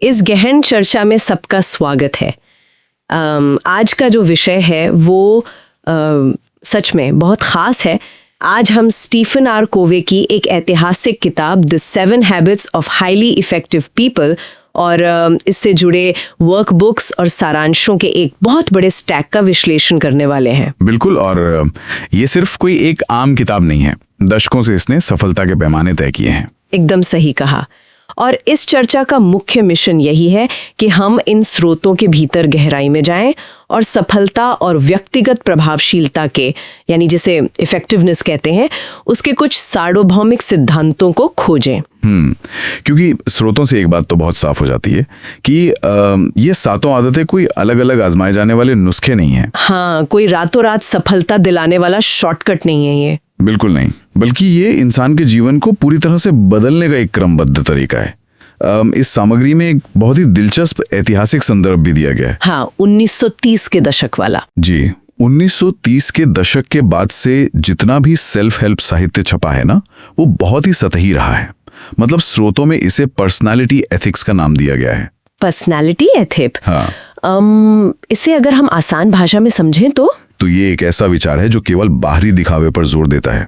इस गहन चर्चा में सबका स्वागत है। आज का जो विषय है वो सच में बहुत ख़ास है। आज हम स्टीफन आर कोवे की एक ऐतिहासिक किताब the 7 habits of highly effective people और इससे जुड़े वर्कबुक्स और सारांशों के एक बहुत बड़े स्टैक का विश्लेषण करने वाले हैं। बिल्कुल, और ये सिर्फ कोई एक आम किताब नहीं है। दशकों से इसने सफलता के पैमाने तय किए हैं। एकदम सही कहा। और इस चर्चा का मुख्य मिशन यही है कि हम इन स्रोतों के भीतर गहराई में जाएं और सफलता और व्यक्तिगत प्रभावशीलता के, यानी जिसे इफेक्टिवनेस कहते हैं, उसके कुछ सार्वभौमिक सिद्धांतों को खोजें। क्योंकि स्रोतों से एक बात तो बहुत साफ हो जाती है कि ये 7 आदतें कोई अलग अलग आजमाए जाने वाले नुस्खे नहीं हैं। हाँ, कोई रातों रात सफलता दिलाने वाला शॉर्टकट नहीं है ये। बिल्कुल नहीं, बल्कि ये इंसान के जीवन को पूरी तरह से बदलने का एक क्रमबद्ध तरीका है। इस सामग्री में एक बहुत ही दिलचस्प ऐतिहासिक संदर्भ भी दिया गया है। हाँ, 1930 के दशक वाला। जी, 1930 के दशक के बाद से जितना भी सेल्फ हेल्प साहित्य छपा है ना, वो बहुत ही सतही रहा है। मतलब स्रोतों में इसे पर्सनालिटी एथिक्स का नाम दिया गया है। Personality ethic? हाँ। इसे अगर हम आसान भाषा में समझें तो ये एक ऐसा विचार है जो केवल बाहरी दिखावे पर जोर देता है।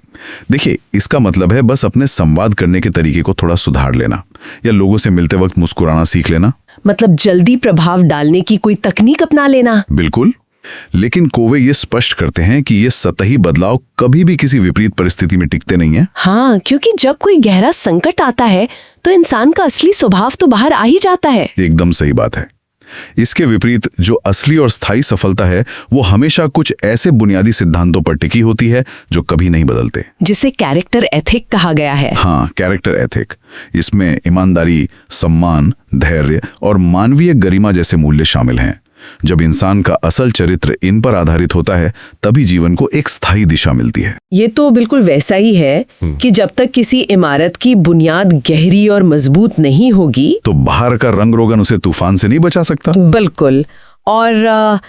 देखिए, इसका मतलब है बस अपने संवाद करने के तरीके को थोड़ा सुधार लेना या लोगों से मिलते वक्त मुस्कुराना सीख लेना। मतलब जल्दी प्रभाव डालने की कोई तकनीक अपना लेना। बिल्कुल, लेकिन कोवे ये स्पष्ट करते हैं कि ये सतही बदलाव कभी भी किसी विपरीत परिस्थिति में टिकते नहीं है। हाँ, क्योंकि जब कोई गहरा संकट आता है तो इंसान का असली स्वभाव तो बाहर आ ही जाता है। एकदम सही बात है। इसके विपरीत जो असली और स्थायी सफलता है वो हमेशा कुछ ऐसे बुनियादी सिद्धांतों पर टिकी होती है जो कभी नहीं बदलते, जिसे कैरेक्टर एथिक कहा गया है। हाँ, कैरेक्टर एथिक। इसमें ईमानदारी, सम्मान, धैर्य और मानवीय गरिमा जैसे मूल्य शामिल हैं। जब इंसान का असल चरित्र इन पर आधारित होता है तभी जीवन को एक स्थायी दिशा मिलती है। ये तो बिल्कुल वैसा ही है कि जब तक किसी इमारत की बुनियाद गहरी और मजबूत नहीं होगी तो बाहर का रंग रोगन उसे तूफान से नहीं बचा सकता। बिल्कुल। और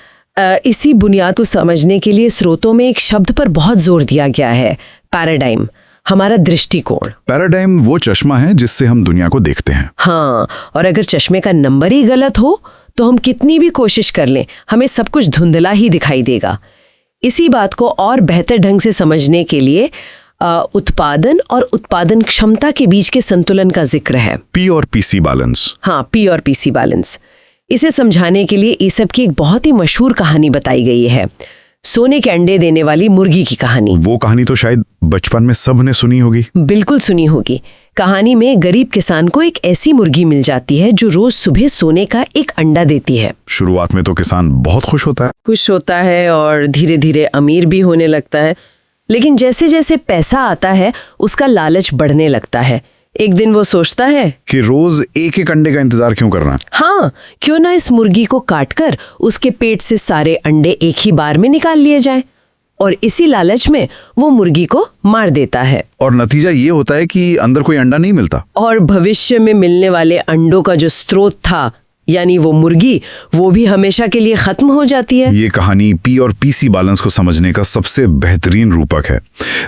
इसी बुनियाद को समझने के लिए स्रोतों में एक शब्द पर बहुत जोर दिया गया है, पैराडाइम, हमारा दृष्टिकोण। पैराडाइम वो चश्मा है जिससे हम दुनिया को देखते हैं। हाँ, और अगर चश्मे का नंबर ही गलत हो तो हम कितनी भी कोशिश कर लें, हमें सब कुछ धुंधला ही दिखाई देगा। इसी बात को और बेहतर ढंग से समझने के लिए उत्पादन और उत्पादन क्षमता के बीच के संतुलन का जिक्र है। पी और पीसी बैलेंस। हाँ, पी और पीसी बैलेंस। इसे समझाने के लिए ईसप की एक बहुत ही मशहूर कहानी बताई गई है, सोने के अंडे देने वाली मुर्गी की कहानी। वो कहानी तो शायद बचपन में सबने सुनी होगी। बिल्कुल सुनी होगी। कहानी में गरीब किसान को एक ऐसी मुर्गी मिल जाती है जो रोज सुबह सोने का एक अंडा देती है। शुरुआत में तो किसान बहुत खुश होता है और धीरे धीरे अमीर भी होने लगता है। लेकिन जैसे जैसे पैसा आता है उसका लालच बढ़ने लगता है। एक दिन वो सोचता है कि रोज एक एक अंडे का इंतजार क्यों करना। हाँ, क्यों ना इस मुर्गी को काटकर उसके पेट से सारे अंडे एक ही बार में निकाल लिए जाएं। और इसी लालच में वो मुर्गी को मार देता है। और नतीजा ये होता है कि अंदर कोई अंडा नहीं मिलता और भविष्य में मिलने वाले अंडों का जो स्रोत था, यानी वो मुर्गी, वो भी हमेशा के लिए खत्म हो जाती है। ये कहानी पी और पीसी बैलेंस को समझने का सबसे बेहतरीन रूपक है।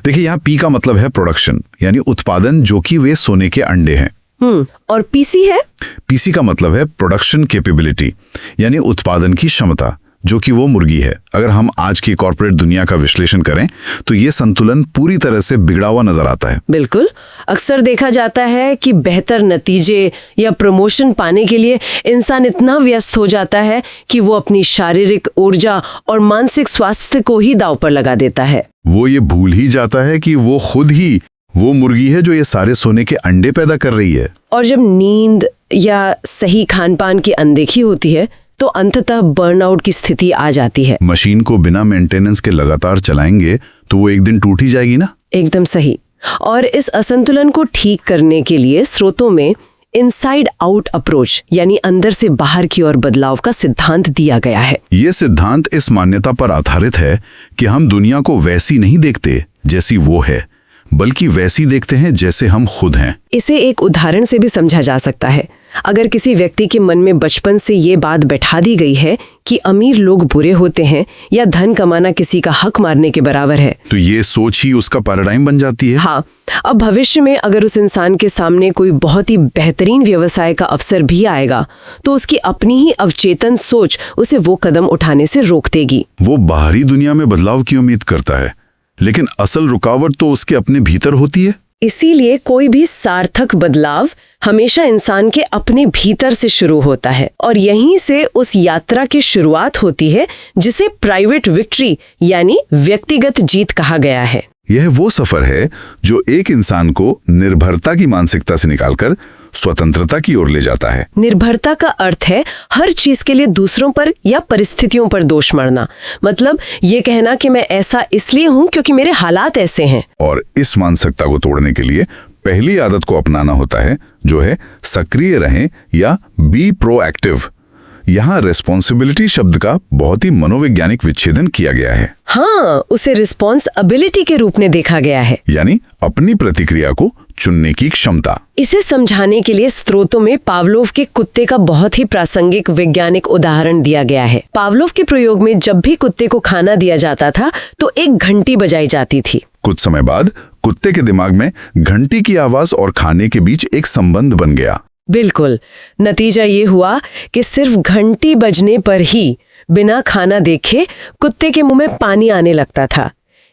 देखिए, यहाँ पी का मतलब है प्रोडक्शन, यानी उत्पादन, जो कि वे सोने के अंडे हैं। और पीसी है? पीसी का मतलब है प्रोडक्शन कैपेबिलिटी, यानी उत्पादन की क्षमता, जो कि वो मुर्गी है। अगर हम आज की कॉर्पोरेट दुनिया का विश्लेषण करें तो ये संतुलन पूरी तरह से बिगड़ा हुआ नजर आता है। बिल्कुल। अक्सर देखा जाता है कि बेहतर नतीजे या प्रमोशन पाने के लिए इंसान इतना व्यस्त हो जाता है कि वो अपनी शारीरिक ऊर्जा और मानसिक स्वास्थ्य को ही दांव पर लगा देता है। वो ये भूल ही जाता है कि वो खुद ही वो मुर्गी है जो ये सारे सोने के अंडे पैदा कर रही है। और जब नींद या सही खान-पान की अनदेखी होती है तो अंततः बर्नआउट की स्थिति आ जाती है। मशीन को बिना मेंटेनेंस के लगातार चलाएंगे तो वो एक दिन टूट ही जाएगी ना। एकदम सही। और इस असंतुलन को ठीक करने के लिए स्रोतों में इनसाइड आउट अप्रोच, यानी अंदर से बाहर की ओर बदलाव का सिद्धांत दिया गया है। ये सिद्धांत इस मान्यता पर आधारित है कि हम दुनिया को वैसी नहीं देखते जैसी वो है, बल्कि वैसी देखते हैं जैसे हम खुद हैं। इसे एक उदाहरण से भी समझा जा सकता है। अगर किसी व्यक्ति के मन में बचपन से ये बात बैठा दी गई है कि अमीर लोग बुरे होते हैं या धन कमाना किसी का हक मारने के बराबर है, तो ये सोच ही उसका पैराडाइम बन जाती है। हाँ, अब भविष्य में अगर उस इंसान के सामने कोई बहुत ही बेहतरीन व्यवसाय का अवसर भी आएगा तो उसकी अपनी ही अवचेतन सोच उसे वो कदम उठाने से रोक देगी। वो बाहरी दुनिया में बदलाव की उम्मीद करता है, लेकिन असल रुकावट तो उसके अपने भीतर होती है। इसीलिए कोई भी सार्थक बदलाव हमेशा इंसान के अपने भीतर से शुरू होता है और यहीं से उस यात्रा की शुरुआत होती है जिसे प्राइवेट विक्ट्री यानी व्यक्तिगत जीत कहा गया है। यह वो सफर है जो एक इंसान को निर्भरता की मानसिकता से निकालकर स्वतंत्रता की ओर ले जाता है। निर्भरता का अर्थ है हर चीज के लिए दूसरों पर या परिस्थितियों पर दोष मढ़ना, मतलब ये कहना कि मैं ऐसा इसलिए हूं क्योंकि मेरे हालात ऐसे हैं। और इस मानसिकता को तोड़ने के लिए पहली आदत को अपनाना होता है, जो है सक्रिय रहें या बी प्रोएक्टिव। यहाँ रिस्पॉन्सिबिलिटी शब्द का बहुत ही मनोवैज्ञानिक विच्छेदन किया गया है। हाँ, उसे रिस्पॉन्सिबिलिटी के रूप में देखा गया है, यानी अपनी प्रतिक्रिया को चुनने की क्षमता। इसे समझाने के लिए स्रोतों में पावलोव के कुत्ते का बहुत ही प्रासंगिक वैज्ञानिक उदाहरण दिया गया है। पावलोव के प्रयोग में जब भी कुत्ते को खाना दिया जाता था तो एक घंटी बजाई जाती थी। कुछ समय बाद कुत्ते के दिमाग में घंटी की आवाज और खाने के बीच एक संबंध बन गया। बिल्कुल, नतीजा ये हुआ कि सिर्फ घंटी बजने पर ही बिना खाना देखे कुत्ते के मुंह में पानी आने लगता था।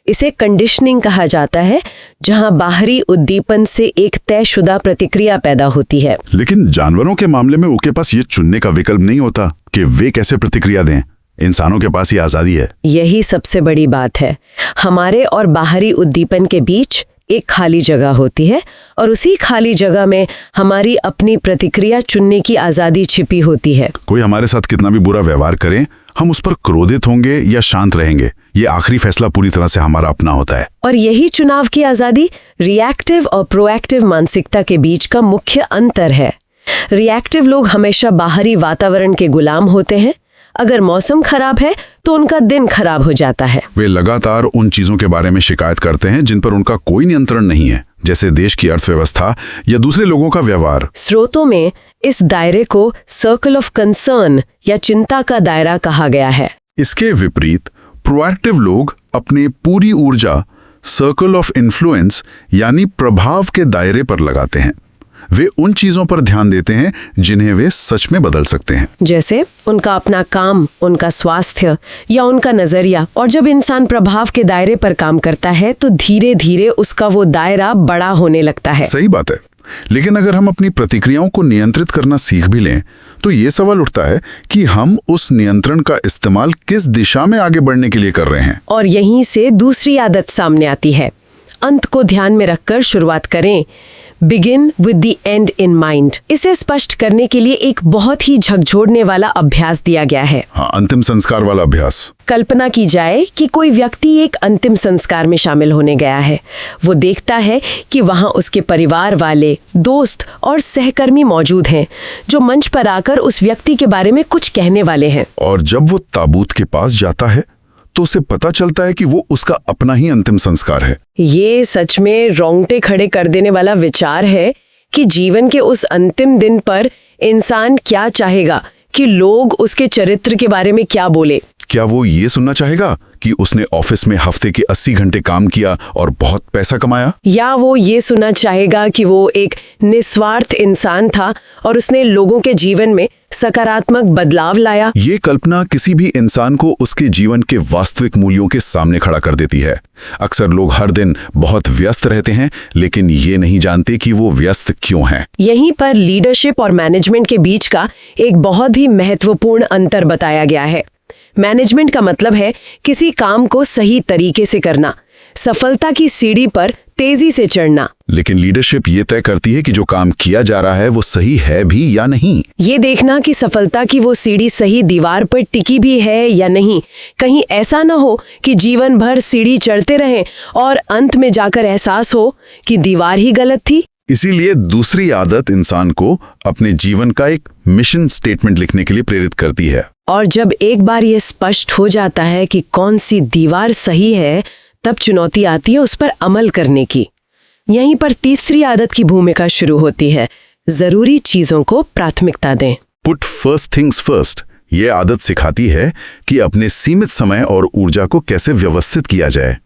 इसे कंडीशनिंग कहा जाता है, जहां बाहरी उद्दीपन से एक तयशुदा प्रतिक्रिया पैदा होती है। लेकिन जानवरों के मामले में उनके पास ये चुनने का विकल्प नहीं होता कि वे कैसे प्रतिक्रिया दें। इंसानों के पास ये आजादी है। यही सबसे बड़ी बात है। हमारे और बाहरी उद्दीपन के बीच एक खाली जगह होती है और उसी खाली जगह में हमारी अपनी प्रतिक्रिया चुनने की आजादी छिपी होती है। कोई हमारे साथ कितना भी बुरा व्यवहार करे, हम उस पर क्रोधित होंगे या शांत रहेंगे, ये आखिरी फैसला पूरी तरह से हमारा अपना होता है। और यही चुनाव की आजादी रिएक्टिव और प्रोएक्टिव मानसिकता के बीच का मुख्य अंतर है। रिएक्टिव लोग हमेशा बाहरी वातावरण के गुलाम होते हैं। अगर मौसम खराब है तो उनका दिन खराब हो जाता है। वे लगातार उन चीजों के बारे में शिकायत करते हैं जिन पर उनका कोई नियंत्रण नहीं है, जैसे देश की अर्थव्यवस्था या दूसरे लोगों का व्यवहार। स्रोतों में इस दायरे को सर्कल ऑफ कंसर्न या चिंता का दायरा कहा गया है। इसके विपरीत प्रोएक्टिव लोग अपनी पूरी ऊर्जा सर्कल ऑफ इन्फ्लुएंस यानी प्रभाव के दायरे पर लगाते हैं। वे उन चीजों पर ध्यान देते हैं जिन्हें वे सच में बदल सकते हैं, जैसे उनका अपना काम, उनका स्वास्थ्य या उनका नजरिया। और जब इंसान प्रभाव के दायरे पर काम करता है तो धीरे धीरे उसका वो दायरा बड़ा होने लगता है। सही बात है। लेकिन अगर हम अपनी प्रतिक्रियाओं को नियंत्रित करना सीख भी लें तो ये सवाल उठता है कि हम उस नियंत्रण का इस्तेमाल किस दिशा में आगे बढ़ने के लिए कर रहे हैं। और यहीं से दूसरी आदत सामने आती है। अंत को ध्यान में रखकर शुरुआत करें। Begin with the and in mind. इसे स्पष्ट करने के लिए एक बहुत ही झकझोरने वाला अभ्यास दिया गया है। हाँ, अंतिम संस्कार वाला अभ्यास। कल्पना की जाए कि कोई व्यक्ति एक अंतिम संस्कार में शामिल होने गया है। वो देखता है कि वहां उसके परिवार वाले, दोस्त और सहकर्मी मौजूद हैं जो मंच पर आकर उस व्यक्ति के बारे में कुछ कहने वाले हैं। और जब वो ताबूत के पास जाता है तो उसे पता चलता है कि वो उसका अपना ही अंतिम संस्कार है। ये सच में रोंगटे खड़े कर देने वाला विचार है कि जीवन के उस अंतिम दिन पर इंसान क्या चाहेगा कि लोग उसके चरित्र के बारे में क्या बोले। क्या वो ये सुनना चाहेगा कि उसने ऑफिस में हफ्ते के 80 घंटे काम किया और बहुत पैसा कमाया, या वो ये सुनना चाहेगा कि वो एक निस्वार्थ इंसान था और उसने लोगों के जीवन में सकारात्मक बदलाव लाया। ये कल्पना किसी भी इंसान को उसके जीवन के वास्तविक मूल्यों के सामने खड़ा कर देती है। अक्सर लोग हर दिन बहुत व्यस्त रहते हैं लेकिन ये नहीं जानते कि वो व्यस्त क्यों हैं। यहीं पर लीडरशिप और मैनेजमेंट के बीच का एक बहुत ही महत्वपूर्ण अंतर बताया गया है। मैनेजमेंट का मतलब है किसी काम को सही तरीके से करना, सफलता की सीढ़ी पर तेजी से चढ़ना। लेकिन लीडरशिप ये तय करती है कि जो काम किया जा रहा है वो सही है भी या नहीं। ये देखना कि सफलता की वो सीढ़ी सही दीवार पर टिकी भी है या नहीं। कहीं ऐसा न हो कि जीवन भर सीढ़ी चढ़ते रहें और अंत में जाकर एहसास हो कि दीवार ही गलत थी। इसीलिए दूसरी आदत इंसान को अपने जीवन का एक मिशन स्टेटमेंट लिखने के लिए प्रेरित करती है। और जब एक बार ये स्पष्ट हो जाता है कि कौन सी दीवार सही है, तब चुनौती आती है उस पर अमल करने की। यहीं पर तीसरी आदत की भूमिका शुरू होती है, जरूरी चीजों को प्राथमिकता दें। पुट फर्स्ट थिंग्स फर्स्ट ये आदत सिखाती है कि अपने सीमित समय और ऊर्जा को कैसे व्यवस्थित किया जाए।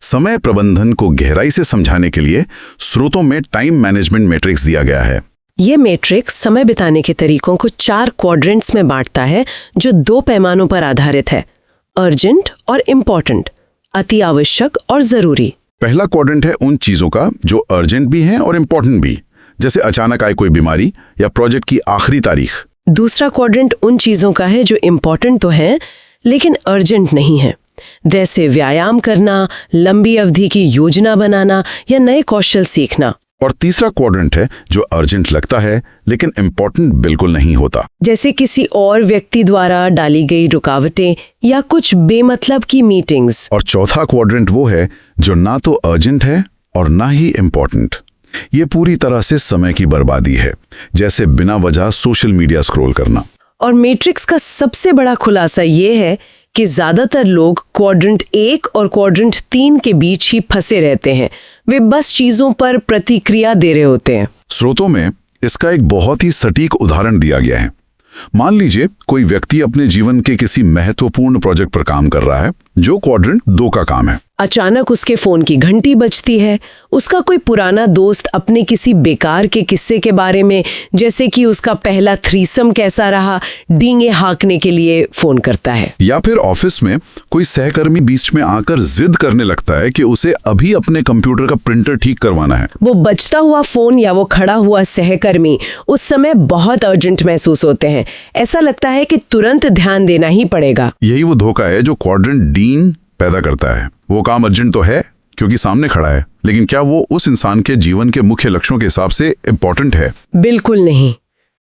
समय प्रबंधन को गहराई से समझाने के लिए स्रोतों में टाइम मैनेजमेंट मैट्रिक्स दिया गया है। ये मैट्रिक्स समय बिताने के तरीकों को 4 क्वाड्रेंट्स में बांटता है, जो 2 पैमानों पर आधारित है: अर्जेंट और इम्पोर्टेंट, अति आवश्यक और जरूरी। पहला क्वाड्रेंट है उन चीजों का जो अर्जेंट भी हैं और इम्पोर्टेंट भी, जैसे अचानक आए कोई बीमारी या प्रोजेक्ट की आखिरी तारीख। दूसरा क्वाड्रेंट उन चीजों का है जो इम्पोर्टेंट तो हैं लेकिन अर्जेंट नहीं है, जैसे व्यायाम करना, लंबी अवधि की योजना बनाना या नए कौशल सीखना। और तीसरा क्वाड्रेंट है जो अर्जेंट लगता है लेकिन इम्पोर्टेंट बिल्कुल नहीं होता, जैसे किसी और व्यक्ति द्वारा डाली गई रुकावटें या कुछ बेमतलब की मीटिंग्स। और चौथा क्वाड्रेंट वो है जो ना तो अर्जेंट है और ना ही इम्पोर्टेंट। ये पूरी तरह से समय की बर्बादी है, जैसे बिना वजह सोशल मीडिया स्क्रॉल करना। और मैट्रिक्स का सबसे बड़ा खुलासा ये है कि ज्यादातर लोग क्वाड्रेंट 1 और क्वाड्रेंट 3 के बीच ही फंसे रहते हैं। वे बस चीजों पर प्रतिक्रिया दे रहे होते हैं। स्रोतों में इसका एक बहुत ही सटीक उदाहरण दिया गया है। मान लीजिए कोई व्यक्ति अपने जीवन के किसी महत्वपूर्ण प्रोजेक्ट पर काम कर रहा है जो क्वाड्रेंट 2 का काम है। अचानक उसके फोन की घंटी बजती है। उसका कोई पुराना दोस्त अपने किसी बेकार के किस्से के बारे में, जैसे कि उसका पहला थ्रीसम कैसा रहा, डींगे हाँकने के लिए फोन करता है। या फिर ऑफिस में कोई सहकर्मी बीच में आकर जिद करने लगता है कि उसे अभी अपने कंप्यूटर का प्रिंटर ठीक करवाना है। वो बजता हुआ फोन या वो खड़ा हुआ सहकर्मी उस समय बहुत अर्जेंट महसूस होते हैं। ऐसा लगता है कि तुरंत ध्यान देना ही पड़ेगा। यही वो धोखा है जो क्वाड्रेंट डीन पैदा करता है। वो काम अर्जेंट तो है क्योंकि सामने खड़ा है, लेकिन क्या वो उस इंसान के जीवन के मुख्य लक्ष्यों के हिसाब से इम्पोर्टेंट है? बिल्कुल नहीं।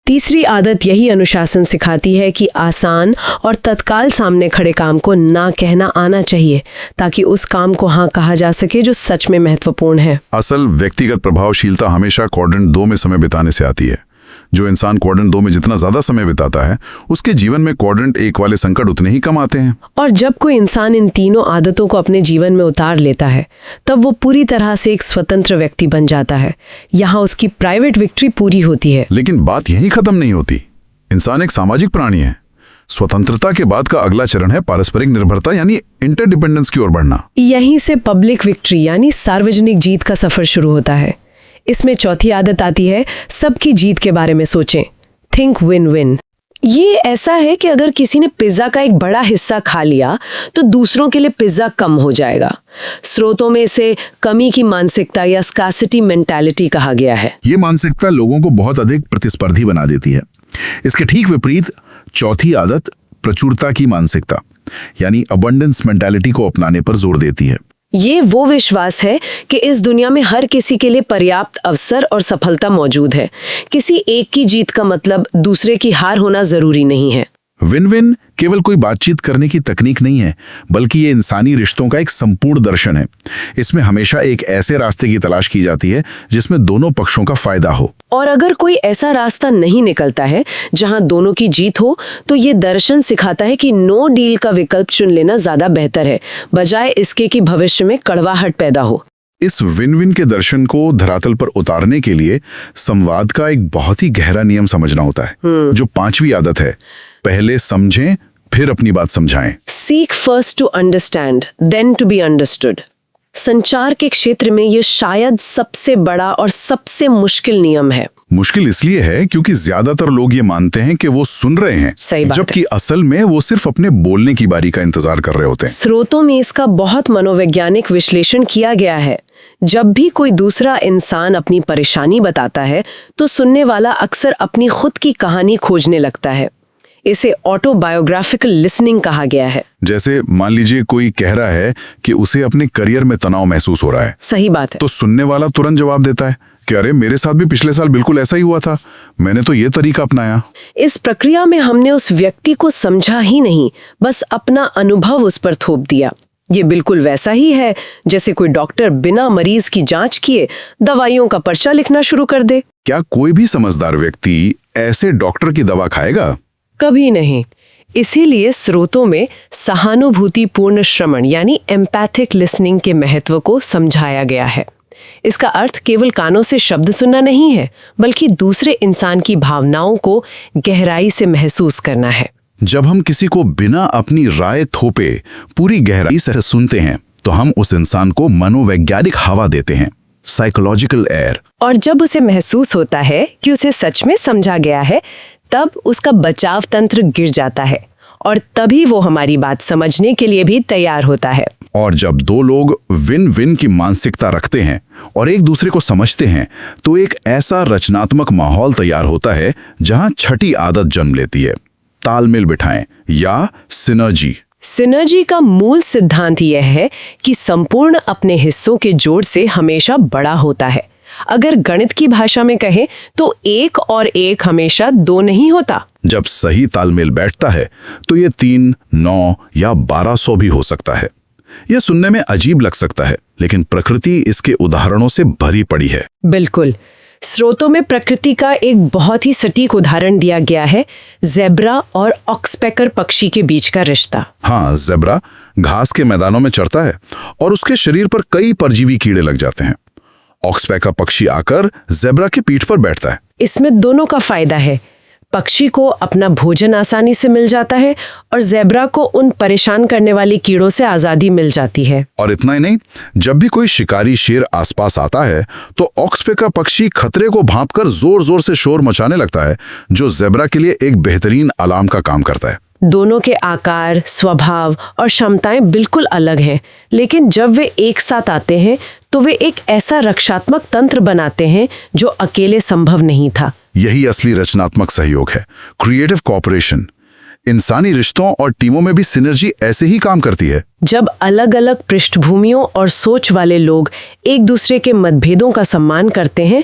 तीसरी आदत यही अनुशासन सिखाती है कि आसान और तत्काल सामने खड़े काम को ना कहना आना चाहिए, ताकि उस काम को हाँ कहा जा सके जो सच में महत्वपूर्ण है। असल व्यक्तिगत प्रभावशीलता हमेशा क्वाड्रेंट 2 में समय बिताने से आती है। जो इंसान क्वाड्रेंट 2 में जितना ज्यादा समय बिताता है, उसके जीवन में क्वाड्रेंट 1 वाले संकट उतने ही कम आते हैं। और जब कोई इंसान इन तीनों आदतों को अपने जीवन में उतार लेता है, तब वो पूरी तरह से एक स्वतंत्र व्यक्ति बन जाता है। यहाँ उसकी प्राइवेट विक्ट्री पूरी होती है। लेकिन बात यहीं खत्म नहीं होती। इंसान एक सामाजिक प्राणी है। स्वतंत्रता के बाद का अगला चरण है पारस्परिक निर्भरता, यानी इंटरडिपेंडेंस की ओर बढ़ना। यहीं से पब्लिक विक्ट्री यानी सार्वजनिक जीत का सफर शुरू होता है। इसमें चौथी आदत आती है सबकी जीत के बारे में सोचें। Think win win. ये ऐसा है कि अगर किसी ने पिज्जा का एक बड़ा हिस्सा खा लिया तो दूसरों के लिए पिज्जा कम हो जाएगा। स्रोतों में इसे कमी की मानसिकता या स्कार्सिटी मेंटालिटी कहा गया है। ये मानसिकता लोगों को बहुत अधिक प्रतिस्पर्धी बना देती है। इसके ठीक विपरीत चौथी आदत प्रचुरता की मानसिकता यानी अबंडेंस मेंटालिटी को अपनाने पर जोर देती है। ये वो विश्वास है कि इस दुनिया में हर किसी के लिए पर्याप्त अवसर और सफलता मौजूद है। किसी एक की जीत का मतलब दूसरे की हार होना जरूरी नहीं है। विन विन केवल कोई बातचीत करने की तकनीक नहीं है, बल्कि ये इंसानी रिश्तों का एक संपूर्ण दर्शन है। इसमें हमेशा एक ऐसे रास्ते की तलाश की जाती है जिसमें दोनों पक्षों का फायदा हो। और अगर कोई ऐसा रास्ता नहीं निकलता है जहां दोनों की जीत हो, तो ये दर्शन सिखाता है कि नो डील का विकल्प चुन लेना ज्यादा बेहतर है, बजाय इसके कि भविष्य में कड़वाहट पैदा हो। इस विन विन के दर्शन को धरातल पर उतारने के लिए संवाद का एक बहुत ही गहरा नियम समझना होता है, जो 5वीं आदत है। पहले समझें, फिर अपनी बात समझाएं। Seek first to understand, then to be understood. संचार के क्षेत्र में ये शायद सबसे बड़ा और सबसे मुश्किल नियम है। मुश्किल इसलिए है क्योंकि ज्यादातर लोग ये मानते हैं कि वो सुन रहे हैं, सही बात जबकि असल में वो सिर्फ अपने बोलने की बारी का इंतजार कर रहे होते हैं। स्रोतों में इसका बहुत मनोवैज्ञानिक विश्लेषण किया गया है। जब भी कोई दूसरा इंसान अपनी परेशानी बताता है, तो सुनने वाला अक्सर अपनी खुद की कहानी खोजने लगता है। इसे ऑटोबायोग्राफिकल लिसनिंग कहा गया है। जैसे मान लीजिए कोई कह रहा है कि उसे अपने करियर में तनाव महसूस हो रहा है। सही बात है। तो सुनने वाला तुरंत जवाब देता है कि अरे मेरे साथ भी पिछले साल बिल्कुल ऐसा ही हुआ था, मैंने तो ये तरीका अपनाया। इस प्रक्रिया में हमने उस व्यक्ति को समझा ही नहीं, बस अपना अनुभव उस पर थोप दिया। ये बिल्कुल वैसा ही है जैसे कोई डॉक्टर बिना मरीज की जांच किए दवाइयों का पर्चा लिखना शुरू कर दे। क्या कोई भी समझदार व्यक्ति ऐसे डॉक्टर की दवा खाएगा? कभी नहीं। इसीलिए स्रोतों में सहानुभूतिपूर्ण श्रवण यानी एम्पैथिक लिसनिंग के महत्व को समझाया गया है। इसका अर्थ केवल कानों से शब्द सुनना नहीं है, बल्कि दूसरे इंसान की भावनाओं को गहराई से महसूस करना है। जब हम किसी को बिना अपनी राय थोपे पूरी गहराई से सुनते हैं तो हम उस इंसान को मनोवैज्ञानिक हवा देते हैं, साइकोलॉजिकल एयर। और जब उसे महसूस होता है कि उसे सच में समझा गया है, तब उसका बचाव तंत्र गिर जाता है और तभी वो हमारी बात समझने के लिए भी तैयार होता है। और जब दो लोग विन विन की मानसिकता रखते हैं और एक दूसरे को समझते हैं तो एक ऐसा रचनात्मक माहौल तैयार होता है जहां छठी आदत जन्म लेती है, तालमेल बिठाएं या सिनर्जी। सिनर्जी का मूल सिद्धांत यह है कि संपूर्ण अपने हिस्सों के जोड़ से हमेशा बड़ा होता है। अगर गणित की भाषा में कहें तो 1 और 1 हमेशा 2 नहीं होता। जब सही तालमेल बैठता है तो ये 3, 9 या 1200 भी हो सकता है। यह सुनने में अजीब लग सकता है, लेकिन प्रकृति इसके उदाहरणों से भरी पड़ी है। बिल्कुल। स्रोतों में प्रकृति का एक बहुत ही सटीक उदाहरण दिया गया है, ज़ेब्रा और ऑक्सपेकर पक्षी के बीच का रिश्ता। हाँ, ज़ेब्रा घास के मैदानों में चरता है और उसके शरीर पर कई परजीवी कीड़े लग जाते हैं। ऑक्सपेकर पक्षी आकर ज़ेब्रा की पीठ पर बैठता है। इसमें दोनों का फायदा है। पक्षी को अपना भोजन आसानी से मिल जाता है और ज़ेब्रा को उन परेशान करने वाले कीड़ों से आज़ादी मिल जाती है। और इतना ही नहीं, जब भी कोई शिकारी शेर आसपास आता है तो ऑक्सपेकर पक्षी खतरे को भांपकर जोर जोर से शोर मचाने लगता है, जो ज़ेब्रा के लिए एक बेहतरीन अलार्म का काम करता है। दोनों के आकार, स्वभाव और क्षमताएं बिल्कुल अलग हैं, लेकिन जब वे एक साथ आते हैं तो वे एक ऐसा रक्षात्मक तंत्र बनाते हैं जो अकेले संभव नहीं था। यही असली रचनात्मक सहयोग है, क्रिएटिव कोऑपरेशन। इंसानी रिश्तों और टीमों में भी सिनर्जी ऐसे ही काम करती है। जब अलग-अलग पृष्ठभूमियों और सोच वाले लोग एक दूसरे के मतभेदों का सम्मान करते हैं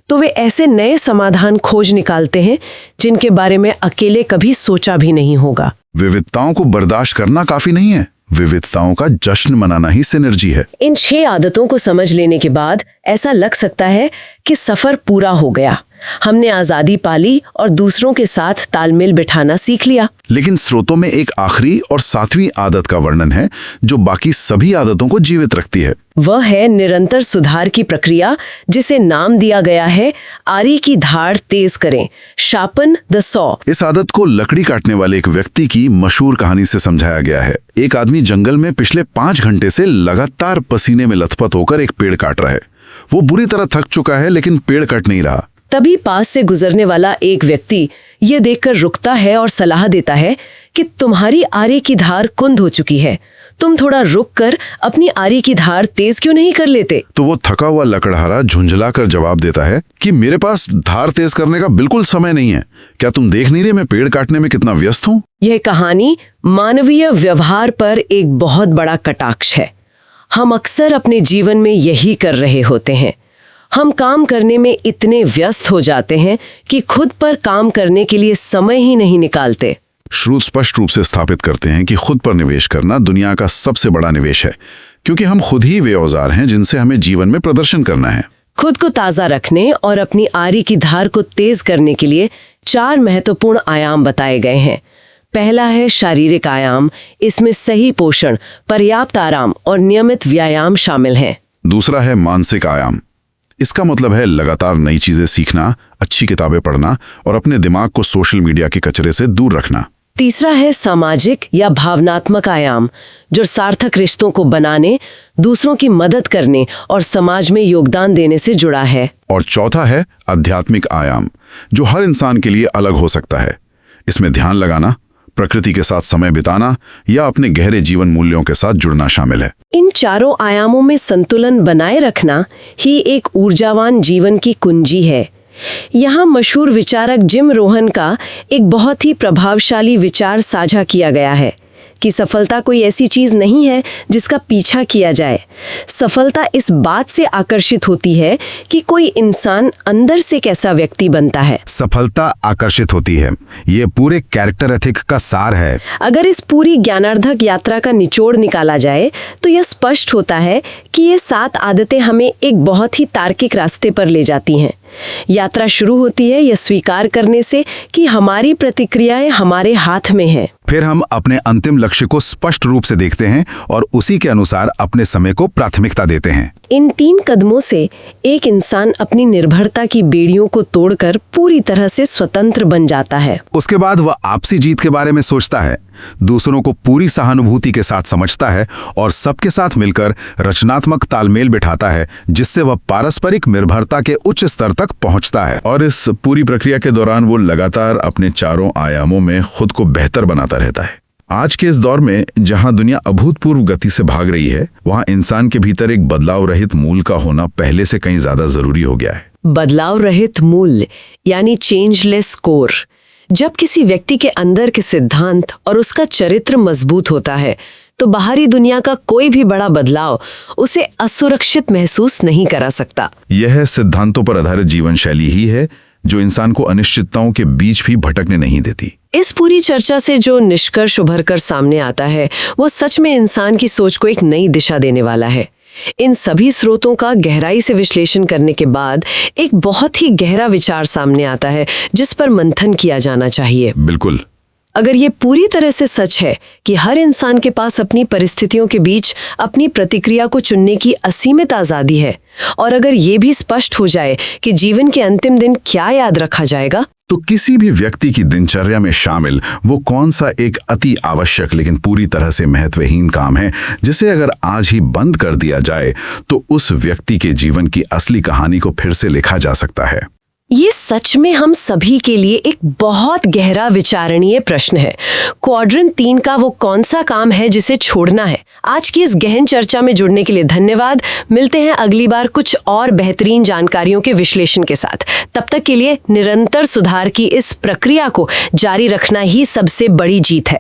तो वे ऐसे नए समाधान खोज निकालते हैं जिनके बारे में अकेले कभी सोचा भी नहीं होगा। विविधताओं को बर्दाश्त करना काफी नहीं है, विविधताओं का जश्न मनाना ही सिनर्जी है। इन 6 आदतों को समझ लेने के बाद ऐसा लग सकता है कि सफर पूरा हो गया। हमने आजादी पाली और दूसरों के साथ तालमेल बिठाना सीख लिया। लेकिन स्रोतों में एक आखिरी और 7वीं आदत का वर्णन है जो बाकी सभी आदतों को जीवित रखती है। वह है निरंतर सुधार की प्रक्रिया, जिसे नाम दिया गया है आरी की धार तेज करें, शार्पन द सॉ। इस आदत को लकड़ी काटने वाले एक व्यक्ति की मशहूर कहानी से समझाया गया है। एक आदमी जंगल में पिछले 5 घंटे से लगातार पसीने में लथपथ होकर एक पेड़ काट रहा है। वो बुरी तरह थक चुका है, लेकिन पेड़ कट नहीं रहा। तभी पास से गुजरने वाला एक व्यक्ति ये देखकर रुकता है और सलाह देता है कि तुम्हारी आरी की धार कुंद हो चुकी है, तुम थोड़ा रुक कर अपनी आरी की धार तेज क्यों नहीं कर लेते। तो वो थका हुआ लकड़हारा झुंझलाकर जवाब देता है कि मेरे पास धार तेज करने का बिल्कुल समय नहीं है। क्या तुम देख नहीं रहे मैं पेड़ काटने में कितना व्यस्त हूँ। यह कहानी मानवीय व्यवहार पर एक बहुत बड़ा कटाक्ष है। हम अक्सर अपने जीवन में यही कर रहे होते हैं। हम काम करने में इतने व्यस्त हो जाते हैं कि खुद पर काम करने के लिए समय ही नहीं निकालते। श्रुत स्पष्ट रूप से स्थापित करते हैं कि खुद पर निवेश करना दुनिया का सबसे बड़ा निवेश है, क्योंकि हम खुद ही वे औजार हैं जिनसे हमें जीवन में प्रदर्शन करना है। खुद को ताज़ा रखने और अपनी आरी की धार को तेज करने के लिए 4 महत्वपूर्ण आयाम बताए गए हैं। पहला है शारीरिक आयाम। इसमें सही पोषण, पर्याप्त आराम और नियमित व्यायाम शामिल हैं। दूसरा है मानसिक आयाम। इसका मतलब है लगातार नई चीजें सीखना, अच्छी किताबें पढ़ना और अपने दिमाग को सोशल मीडिया के कचरे से दूर रखना। तीसरा है सामाजिक या भावनात्मक आयाम, जो सार्थक रिश्तों को बनाने, दूसरों की मदद करने और समाज में योगदान देने से जुड़ा है। और चौथा है आध्यात्मिक आयाम, जो हर इंसान के लिए अलग हो सकता है। इसमें ध्यान लगाना, प्रकृति के साथ समय बिताना या अपने गहरे जीवन मूल्यों के साथ जुड़ना शामिल है। इन चारों आयामों में संतुलन बनाए रखना ही एक ऊर्जावान जीवन की कुंजी है। यहाँ मशहूर विचारक जिम रोहन का एक बहुत ही प्रभावशाली विचार साझा किया गया है कि सफलता कोई ऐसी चीज नहीं है जिसका पीछा किया जाए। सफलता इस बात से आकर्षित होती है कि कोई इंसान अंदर से कैसा व्यक्ति बनता है। सफलता आकर्षित होती है, ये पूरे कैरेक्टर एथिक का सार है। अगर इस पूरी ज्ञानार्धक यात्रा का निचोड़ निकाला जाए तो यह स्पष्ट होता है कि ये 7 आदतें हमें एक बहुत ही तार्किक रास्ते पर ले जाती हैं। यात्रा शुरू होती है यह स्वीकार करने से कि हमारी प्रतिक्रियाएं हमारे हाथ में हैं। फिर हम अपने अंतिम लक्ष्य को स्पष्ट रूप से देखते हैं और उसी के अनुसार अपने समय को प्राथमिकता देते हैं। इन 3 कदमों से एक इंसान अपनी निर्भरता की बेड़ियों को तोड़कर पूरी तरह से स्वतंत्र बन जाता है। उसके बाद वह आपसी जीत के बारे में सोचता है, दूसरों को पूरी सहानुभूति के साथ समझता है और सबके साथ मिलकर रचनात्मक तालमेल बिठाता है, जिससे वह पारस्परिक निर्भरता के उच्च स्तर तक पहुंचता है। और इस पूरी प्रक्रिया के दौरान वो लगातार अपने चारों आयामों में खुद को बेहतर बनाता रहता है। आज के इस दौर में जहां दुनिया अभूतपूर्व गति से भाग रही है, वहां इंसान के भीतर एक बदलाव रहित मूल का होना पहले से कहीं ज्यादा जरूरी हो गया है। बदलाव रहित मूल्य यानी चेंजलेस कोर। जब किसी व्यक्ति के अंदर के सिद्धांत और उसका चरित्र मजबूत होता है तो बाहरी दुनिया का कोई भी बड़ा बदलाव उसे असुरक्षित महसूस नहीं करा सकता। यह सिद्धांतों पर आधारित जीवन शैली ही है जो इंसान को अनिश्चितताओं के बीच भी भटकने नहीं देती। इस पूरी चर्चा से जो निष्कर्ष उभर कर सामने आता है वो सच में इंसान की सोच को एक नई दिशा देने वाला है। इन सभी स्रोतों का गहराई से विश्लेषण करने के बाद एक बहुत ही गहरा विचार सामने आता है जिस पर मंथन किया जाना चाहिए। बिल्कुल। अगर ये पूरी तरह से सच है कि हर इंसान के पास अपनी परिस्थितियों के बीच अपनी प्रतिक्रिया को चुनने की असीमित आजादी है, और अगर ये भी स्पष्ट हो जाए कि जीवन के अंतिम दिन क्या याद रखा जाएगा, तो किसी भी व्यक्ति की दिनचर्या में शामिल वो कौन सा एक अति आवश्यक लेकिन पूरी तरह से महत्वहीन काम है जिसे अगर आज ही बंद कर दिया जाए तो उस व्यक्ति के जीवन की असली कहानी को फिर से लिखा जा सकता है। ये सच में हम सभी के लिए एक बहुत गहरा विचारणीय प्रश्न है। क्वाड्रेंट 3 का वो कौन सा काम है जिसे छोड़ना है? आज की इस गहन चर्चा में जुड़ने के लिए धन्यवाद। मिलते हैं अगली बार कुछ और बेहतरीन जानकारियों के विश्लेषण के साथ। तब तक के लिए निरंतर सुधार की इस प्रक्रिया को जारी रखना ही सबसे बड़ी जीत है।